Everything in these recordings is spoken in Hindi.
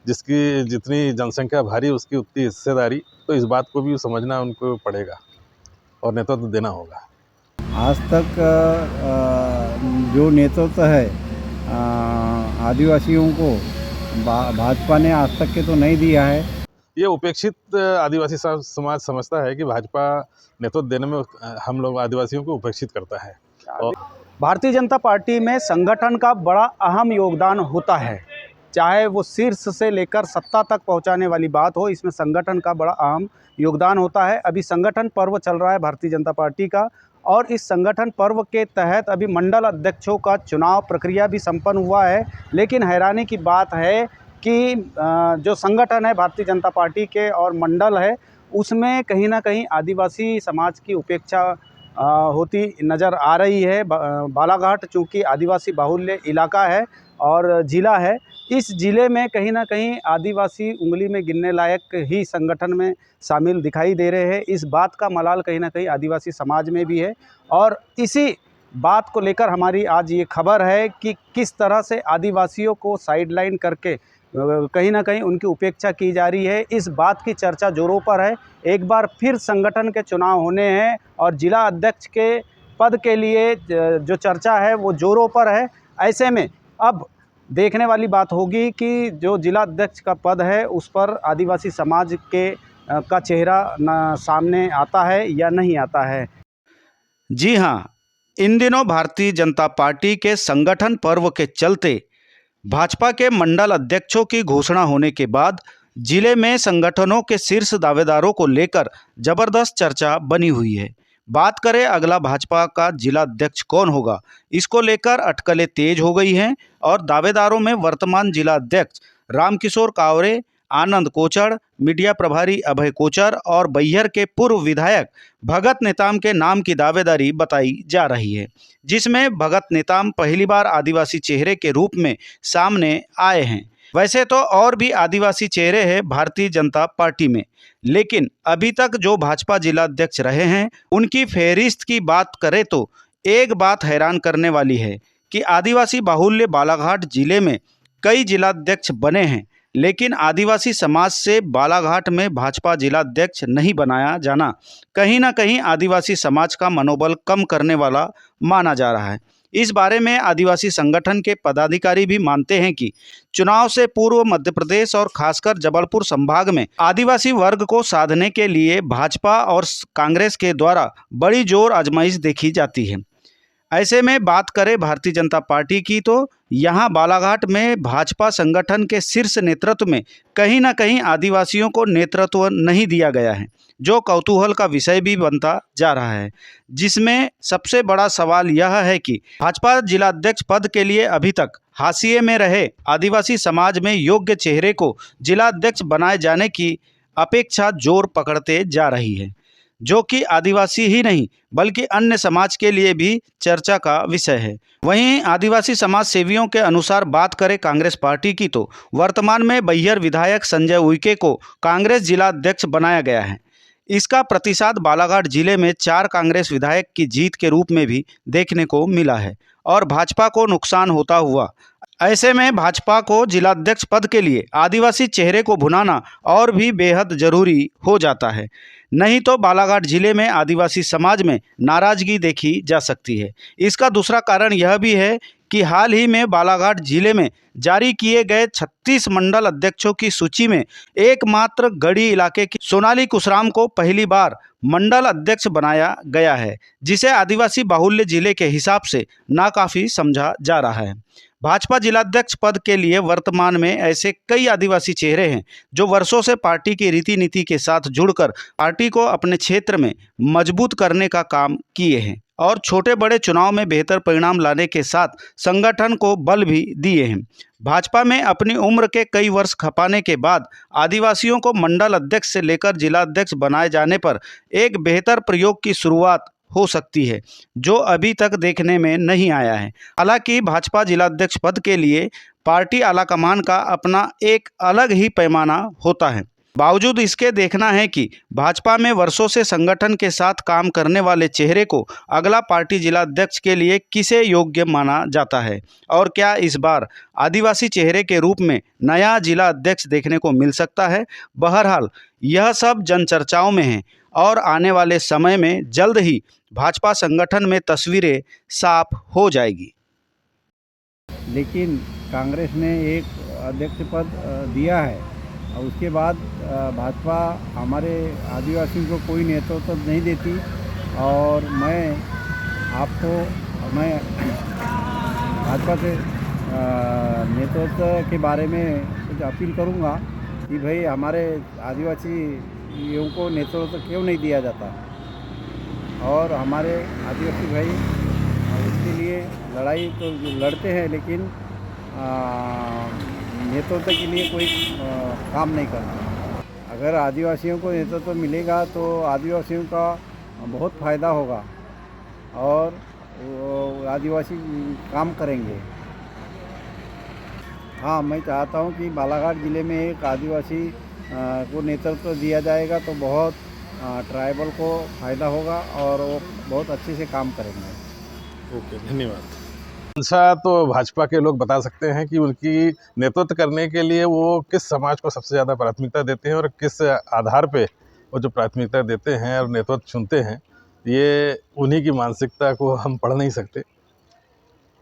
जिसकी जितनी जनसंख्या भारी उसकी उतनी हिस्सेदारी, तो इस बात को भी समझना उनको पड़ेगा और नेतृत्व देना होगा। आज तक जो नेतृत्व है आदिवासियों को भाजपा ने आज तक के तो नहीं दिया है। ये उपेक्षित आदिवासी समाज समझता है कि भाजपा नेतृत्व देने में हम लोग आदिवासियों को उपेक्षित करता है। और भारतीय जनता पार्टी में संगठन का बड़ा अहम योगदान होता है, चाहे वो शीर्ष से लेकर सत्ता तक पहुंचाने वाली बात हो, इसमें संगठन का बड़ा अहम योगदान होता है। अभी संगठन पर्व चल रहा है भारतीय जनता पार्टी का, और इस संगठन पर्व के तहत अभी मंडल अध्यक्षों का चुनाव प्रक्रिया भी संपन्न हुआ है। लेकिन हैरानी की बात है कि जो संगठन है भारतीय जनता पार्टी के और मंडल है, उसमें कहीं ना कहीं आदिवासी समाज की उपेक्षा होती नज़र आ रही है। बालाघाट चूँकि आदिवासी बाहुल्य इलाका है और ज़िला है, इस ज़िले में कहीं ना कहीं आदिवासी उंगली में गिनने लायक ही संगठन में शामिल दिखाई दे रहे हैं। इस बात का मलाल कहीं ना कहीं आदिवासी समाज में भी है, और इसी बात को लेकर हमारी आज ये खबर है कि किस तरह से आदिवासियों को साइडलाइन करके कहीं ना कहीं उनकी उपेक्षा की जा रही है। इस बात की चर्चा जोरों पर है। एक बार फिर संगठन के चुनाव होने हैं और जिला अध्यक्ष के पद के लिए जो चर्चा है वो जोरों पर है। ऐसे में अब देखने वाली बात होगी कि जो जिला अध्यक्ष का पद है उस पर आदिवासी समाज के का चेहरा सामने आता है या नहीं आता है। जी हाँ, इन दिनों भारतीय जनता पार्टी के संगठन पर्व के चलते भाजपा के मंडल अध्यक्षों की घोषणा होने के बाद जिले में संगठनों के शीर्ष दावेदारों को लेकर जबरदस्त चर्चा बनी हुई है। बात करें अगला भाजपा का जिला अध्यक्ष कौन होगा, इसको लेकर अटकलें तेज हो गई हैं और दावेदारों में वर्तमान जिला अध्यक्ष रामकिशोर कावरे, आनंद कोचर, मीडिया प्रभारी अभय कोचर और बैहर के पूर्व विधायक भगत नेताम के नाम की दावेदारी बताई जा रही है, जिसमें भगत नेताम पहली बार आदिवासी चेहरे के रूप में सामने आए हैं। वैसे तो और भी आदिवासी चेहरे हैं भारतीय जनता पार्टी में, लेकिन अभी तक जो भाजपा जिला अध्यक्ष रहे हैं उनकी फहरिस्त की बात करें तो एक बात हैरान करने वाली है कि आदिवासी बाहुल्य बालाघाट जिले में कई जिलाध्यक्ष बने हैं, लेकिन आदिवासी समाज से बालाघाट में भाजपा जिलाध्यक्ष नहीं बनाया जाना कहीं ना कहीं आदिवासी समाज का मनोबल कम करने वाला माना जा रहा है। इस बारे में आदिवासी संगठन के पदाधिकारी भी मानते हैं कि चुनाव से पूर्व मध्य प्रदेश और खासकर जबलपुर संभाग में आदिवासी वर्ग को साधने के लिए भाजपा और कांग्रेस के द्वारा बड़ी जोर आजमाइश देखी जाती है। ऐसे में बात करें भारतीय जनता पार्टी की तो यहाँ बालाघाट में भाजपा संगठन के शीर्ष नेतृत्व में कहीं ना कहीं आदिवासियों को नेतृत्व नहीं दिया गया है, जो कौतूहल का विषय भी बनता जा रहा है। जिसमें सबसे बड़ा सवाल यह है कि भाजपा जिलाध्यक्ष पद के लिए अभी तक हाशिए में रहे आदिवासी समाज में योग्य चेहरे को जिलाध्यक्ष बनाए जाने की अपेक्षा जोर पकड़ते जा रही है, जो कि आदिवासी ही नहीं बल्कि अन्य समाज के लिए भी चर्चा का विषय है। वहीं आदिवासी समाज सेवियों के अनुसार बात करें कांग्रेस पार्टी की तो वर्तमान में बैहर विधायक संजय उइके को कांग्रेस जिला अध्यक्ष बनाया गया है। इसका प्रतिसाद बालाघाट जिले में 4 कांग्रेस विधायक की जीत के रूप में भी देखने को मिला है और भाजपा को नुकसान होता हुआ। ऐसे में भाजपा को जिलाध्यक्ष पद के लिए आदिवासी चेहरे को भुनाना और भी बेहद जरूरी हो जाता है, नहीं तो बालाघाट जिले में आदिवासी समाज में नाराजगी देखी जा सकती है। इसका दूसरा कारण यह भी है कि हाल ही में बालाघाट जिले में जारी किए गए 36 मंडल अध्यक्षों की सूची में एकमात्र गढ़ी इलाके की सोनाली कुशराम को पहली बार मंडल अध्यक्ष बनाया गया है, जिसे आदिवासी बाहुल्य जिले के हिसाब से नाकाफी समझा जा रहा है। भाजपा जिलाध्यक्ष पद के लिए वर्तमान में ऐसे कई आदिवासी चेहरे हैं जो वर्षों से पार्टी की रीति नीति के साथ जुड़कर पार्टी को अपने क्षेत्र में मजबूत करने का काम किए हैं और छोटे बड़े चुनाव में बेहतर परिणाम लाने के साथ संगठन को बल भी दिए हैं। भाजपा में अपनी उम्र के कई वर्ष खपाने के बाद आदिवासियों को मंडल अध्यक्ष से लेकर जिलाध्यक्ष बनाए जाने पर एक बेहतर प्रयोग की शुरुआत हो सकती है, जो अभी तक देखने में नहीं आया है। हालांकि भाजपा जिलाध्यक्ष पद के लिए पार्टी आलाकमान का अपना एक अलग ही पैमाना होता है। बावजूद इसके देखना है कि भाजपा में वर्षों से संगठन के साथ काम करने वाले चेहरे को अगला पार्टी जिला अध्यक्ष के लिए किसे योग्य माना जाता है और क्या इस बार आदिवासी चेहरे के रूप में नया जिला अध्यक्ष देखने को मिल सकता है। बहरहाल यह सब जनचर्चाओं में है और आने वाले समय में जल्द ही भाजपा संगठन में तस्वीरें साफ हो जाएगी। लेकिन कांग्रेस ने एक अध्यक्ष पद दिया है और उसके बाद भाजपा हमारे आदिवासियों को कोई नेतृत्व नहीं देती। और मैं भाजपा से नेतृत्व के बारे में कुछ अपील करूंगा कि भाई हमारे आदिवासियों को नेतृत्व क्यों नहीं दिया जाता और हमारे आदिवासी भाई उसके लिए लड़ाई तो लड़ते हैं लेकिन नेतृत्व के लिए कोई काम नहीं करता। अगर आदिवासियों को नेतृत्व मिलेगा तो आदिवासियों का बहुत फ़ायदा होगा और आदिवासी काम करेंगे। हाँ, मैं चाहता हूँ कि बालाघाट ज़िले में एक आदिवासी को नेतृत्व दिया जाएगा तो बहुत ट्राइबल को फ़ायदा होगा और वो बहुत अच्छे से काम करेंगे। ओके, धन्यवाद। अच्छा, तो भाजपा के लोग बता सकते हैं कि उनकी नेतृत्व करने के लिए वो किस समाज को सबसे ज़्यादा प्राथमिकता देते हैं और किस आधार पे वो जो प्राथमिकता देते हैं और नेतृत्व चुनते हैं, ये उन्हीं की मानसिकता को हम पढ़ नहीं सकते।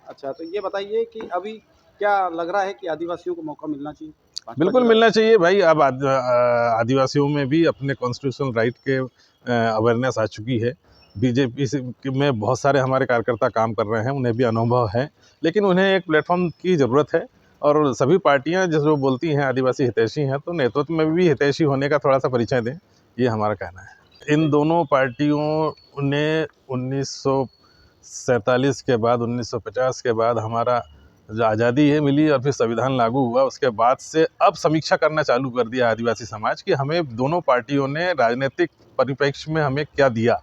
अच्छा, तो ये बताइए कि अभी क्या लग रहा है कि आदिवासियों को मौका मिलना चाहिए? बिल्कुल मिलना चाहिए भाई। अब आदिवासियों में भी अपने कॉन्स्टिट्यूशनल राइट के अवेयरनेस आ चुकी है। बीजेपी में बहुत सारे हमारे कार्यकर्ता काम कर रहे हैं, उन्हें भी अनुभव है, लेकिन उन्हें एक प्लेटफॉर्म की ज़रूरत है। और सभी पार्टियां जो बोलती हैं आदिवासी हितैषी हैं, तो नेतृत्व में भी हितैषी होने का थोड़ा सा परिचय दें, ये हमारा कहना है। इन दोनों पार्टियों ने 1947 के बाद 1950 के बाद हमारा जो आज़ादी है मिली और फिर संविधान लागू हुआ, उसके बाद से अब समीक्षा करना चालू कर दिया आदिवासी समाज कि हमें दोनों पार्टियों ने राजनीतिक परिप्रेक्ष्य में हमें क्या दिया।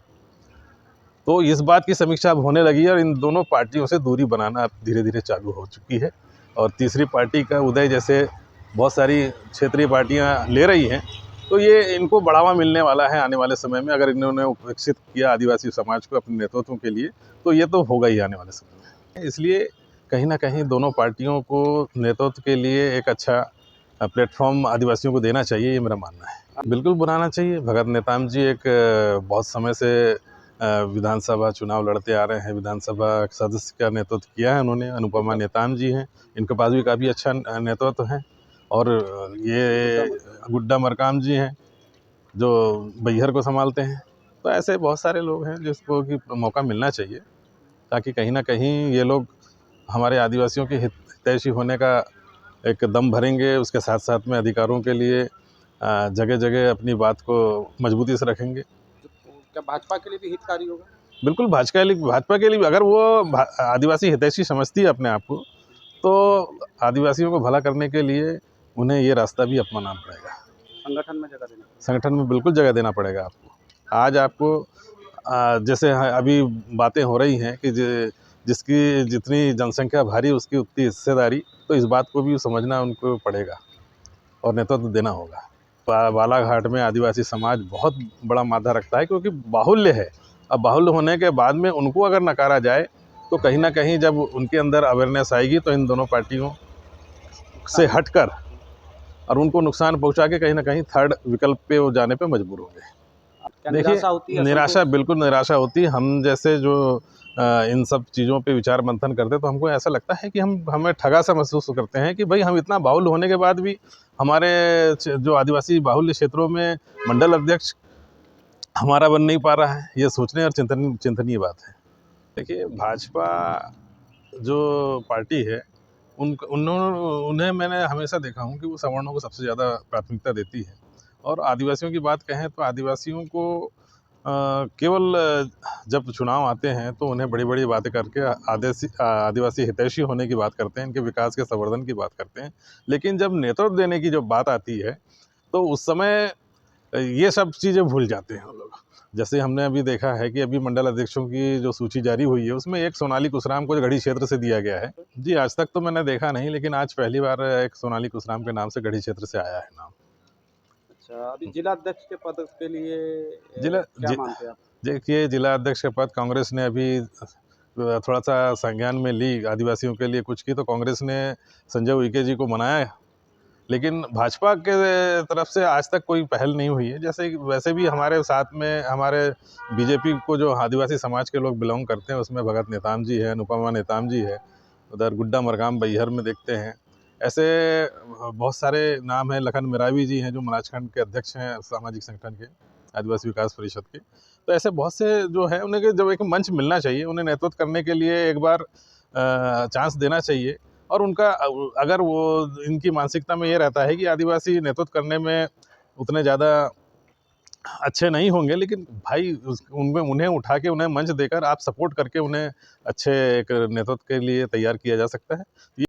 तो इस बात की समीक्षा अब होने लगी है और इन दोनों पार्टियों से दूरी बनाना अब धीरे धीरे चालू हो चुकी है। और तीसरी पार्टी का उदय जैसे बहुत सारी क्षेत्रीय पार्टियां ले रही हैं, तो ये इनको बढ़ावा मिलने वाला है आने वाले समय में। अगर इन्होंने विकसित किया आदिवासी समाज को अपने नेतृत्व के लिए, तो ये तो होगा ही आने वाले समय में। इसलिए कहीं ना कहीं दोनों पार्टियों को नेतृत्व के लिए एक अच्छा प्लेटफॉर्म आदिवासियों को देना चाहिए, ये मेरा मानना है। बिल्कुल बनाना चाहिए। भगत नेताम जी एक बहुत समय से विधानसभा चुनाव लड़ते आ रहे हैं, विधानसभा सदस्य का नेतृत्व किया है उन्होंने। अनुपमा नेताम जी हैं, इनके पास भी काफ़ी अच्छा नेतृत्व है। और ये गुड्डा मरकाम जी हैं जो बैहर को संभालते हैं। तो ऐसे बहुत सारे लोग हैं जिसको कि मौका मिलना चाहिए, ताकि कहीं ना कहीं ये लोग हमारे आदिवासियों के हितैषी होने का एक दम भरेंगे। उसके साथ साथ में अधिकारों के लिए जगह जगह अपनी बात को मजबूती से रखेंगे। क्या भाजपा के लिए भी हितकारी होगा? बिल्कुल, भाजपा के लिए अगर वो आदिवासी हितैषी समझती है अपने आप को, तो आदिवासियों को भला करने के लिए उन्हें ये रास्ता भी अपनाना पड़ेगा। संगठन में जगह देना? संगठन में बिल्कुल जगह देना पड़ेगा आपको। आज आपको जैसे अभी बातें हो रही हैं कि जिसकी जितनी जनसंख्या भारी उसकी उतनी हिस्सेदारी, तो इस बात को भी समझना उनको पड़ेगा और नेतृत्व देना होगा। बालाघाट में आदिवासी समाज बहुत बड़ा मादा रखता है क्योंकि बाहुल्य है। अब बाहुल्य होने के बाद में उनको अगर नकारा जाए, तो कहीं ना कहीं जब उनके अंदर अवेयरनेस आएगी तो इन दोनों पार्टियों से हटकर और उनको नुकसान पहुंचा के कहीं ना कहीं थर्ड विकल्प पे वो जाने पे मजबूर होंगे। देखिए, निराशा बिल्कुल निराशा होती है। हम जैसे जो इन सब चीज़ों पे विचार मंथन करते हैं, तो हमको ऐसा लगता है कि हमें ठगा सा महसूस करते हैं कि भाई हम इतना बाहुल्य होने के बाद भी हमारे जो आदिवासी बाहुल्य क्षेत्रों में मंडल अध्यक्ष हमारा बन नहीं पा रहा है। ये सोचने और चिंतनीय बात है। देखिए, भाजपा जो पार्टी है उन्हें मैंने हमेशा देखा हूँ कि वो सवर्णों को सबसे ज़्यादा प्राथमिकता देती है। और आदिवासियों की बात कहें तो आदिवासियों को केवल जब चुनाव आते हैं तो उन्हें बड़ी बड़ी बातें करके आदिवासी हितैषी होने की बात करते हैं, इनके विकास के संवर्धन की बात करते हैं। लेकिन जब नेतृत्व देने की जो बात आती है, तो उस समय ये सब चीज़ें भूल जाते हैं लोग। जैसे हमने अभी देखा है कि अभी मंडल अध्यक्षों की जो सूची जारी हुई है, उसमें एक सोनाली कुशराम को गढ़ी क्षेत्र से दिया गया है। जी, आज तक तो मैंने देखा नहीं, लेकिन आज पहली बार एक सोनाली कुशराम के नाम से गढ़ी क्षेत्र से आया है नाम। अच्छा, अभी जिला अध्यक्ष के पद के लिए क्या जिला मानते हैं आप? देखिए, जिला अध्यक्ष के पद कांग्रेस ने अभी थोड़ा सा संज्ञान में ली, आदिवासियों के लिए कुछ की, तो कांग्रेस ने संजय उइके जी को बनाया, लेकिन भाजपा के तरफ से आज तक कोई पहल नहीं हुई है। जैसे वैसे भी हमारे साथ में हमारे बीजेपी को जो आदिवासी समाज के लोग बिलोंग करते हैं, उसमें भगत नेताम जी है, अनुपमा नेताम जी है, उधर गुड्डा मरकाम बैहर में देखते हैं। ऐसे बहुत सारे नाम हैं, लखन मेरावी जी हैं जो मनाजखंड के अध्यक्ष हैं सामाजिक संगठन के, आदिवासी विकास परिषद के। तो ऐसे बहुत से जो है, उन्हें जब एक मंच मिलना चाहिए, उन्हें नेतृत्व करने के लिए एक बार चांस देना चाहिए। और उनका अगर वो इनकी मानसिकता में ये रहता है कि आदिवासी नेतृत्व करने में उतने ज़्यादा अच्छे नहीं होंगे, लेकिन भाई उनमें उन्हें उठा के उन्हें मंच देकर आप सपोर्ट करके उन्हें अच्छे एक नेतृत्व के लिए तैयार किया जा सकता है।